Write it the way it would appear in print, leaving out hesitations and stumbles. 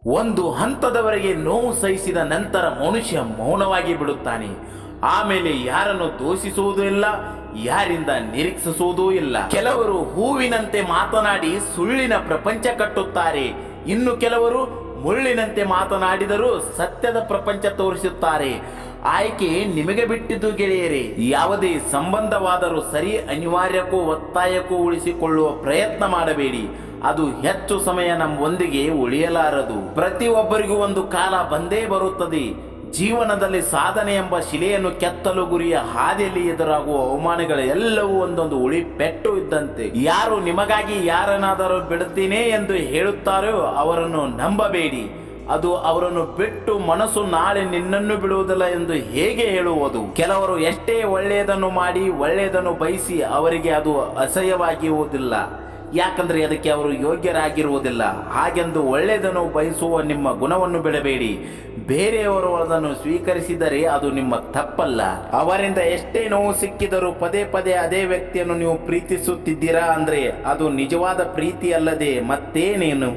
ಒಂದು ಹಂತದವರೆಗೆ ನೋವು ಸಹಿಸಿದ ನಂತರ ಮನುಷ್ಯ ಮೌನವಾಗಿ ಬಿಡುತ್ತಾನೆ. ಆಮೇಲೆ ಯಾರನ್ನು ದೂಷಿಸುವುದೂ ಇಲ್ಲ, ಯಾರಿಂದ ನಿರೀಕ್ಷಿಸುವುದೂ ಇಲ್ಲ. ಕೆಲವರು ಹೂವಿನಂತೆ ಮಾತನಾಡಿ ಸುಳ್ಳಿನ ಪ್ರಪಂಚ ಕಟ್ಟುತ್ತಾರೆ. ಇನ್ನು ಕೆಲವರು ಮುಳ್ಳಿನಂತೆ ಮಾತನಾಡಿದರೂ ಸತ್ಯದ ಪ್ರಪಂಚ ತೋರಿಸುತ್ತಾರೆ. ಆಯ್ಕೆ ನಿಮಗೆ ಬಿಟ್ಟಿದ್ದು ಗೆಳೆಯರೇ. ಯಾವುದೇ ಸಂಬಂಧವಾದರೂ ಸರಿ, ಅನಿವಾರ್ಯಕ್ಕೂ ಒತ್ತಾಯಕ್ಕೂ ಉಳಿಸಿಕೊಳ್ಳುವ ಪ್ರಯತ್ನ ಮಾಡಬೇಡಿ. ಅದು ಹೆಚ್ಚು ಸಮಯ ನಮ್ಮೊಂದಿಗೆ ಉಳಿಯಲಾರದು. ಪ್ರತಿಯೊಬ್ಬರಿಗೂ ಒಂದು ಕಾಲ ಬಂದೇ ಬರುತ್ತದೆ. ಜೀವನದಲ್ಲಿ ಸಾಧನೆ ಎಂಬ ಶಿಲೆಯನ್ನು ಕೆತ್ತಲು ಗುರಿಯ ಹಾದಿಯಲ್ಲಿ ಎದುರಾಗುವ ಅವಮಾನಗಳೆಲ್ಲವೂ ಒಂದೊಂದು ಉಳಿ ಪೆಟ್ಟು ಇದ್ದಂತೆ. ಯಾರು ನಿಮಗಾಗಿ ಯಾರನ್ನಾದರೂ ಬಿಡುತ್ತೀನಿ ಎಂದು ಹೇಳುತ್ತಾರೋ ಅವರನ್ನು ನಂಬಬೇಡಿ. ಅದು ಅವರನ್ನು ಬಿಟ್ಟು ಮನಸ್ಸು ನಾಳೆ ನಿನ್ನನ್ನು ಬಿಡುವುದಿಲ್ಲ ಎಂದು ಹೇಗೆ ಹೇಳುವುದು? ಕೆಲವರು ಎಷ್ಟೇ ಒಳ್ಳೆಯದನ್ನು ಮಾಡಿ ಒಳ್ಳೆಯದನ್ನು ಬಯಸಿ ಅವರಿಗೆ ಅದು ಅಸಹ್ಯವಾಗಿರುವುದಿಲ್ಲ. ಯಾಕಂದ್ರೆ ಅದಕ್ಕೆ ಅವರು ಯೋಗ್ಯರಾಗಿರುವುದಿಲ್ಲ. ಹಾಗೆಂದು ಒಳ್ಳೆಯದನ್ನು ಬಯಸುವ ನಿಮ್ಮ ಗುಣವನ್ನು ಬಿಡಬೇಡಿ. ಬೇರೆಯವರು ಅದನ್ನು ಸ್ವೀಕರಿಸಿದರೆ ಅದು ನಿಮ್ಮ ತಪ್ಪಲ್ಲ. ಅವರಿಂದ ಎಷ್ಟೇ ನೋವು ಸಿಕ್ಕಿದರೂ ಪದೇ ಪದೇ ಅದೇ ವ್ಯಕ್ತಿಯನ್ನು ನೀವು ಪ್ರೀತಿಸುತ್ತಿದ್ದೀರಾ ಅಂದ್ರೆ ಅದು ನಿಜವಾದ ಪ್ರೀತಿ ಅಲ್ಲದೆ ಮತ್ತೇನೇನು?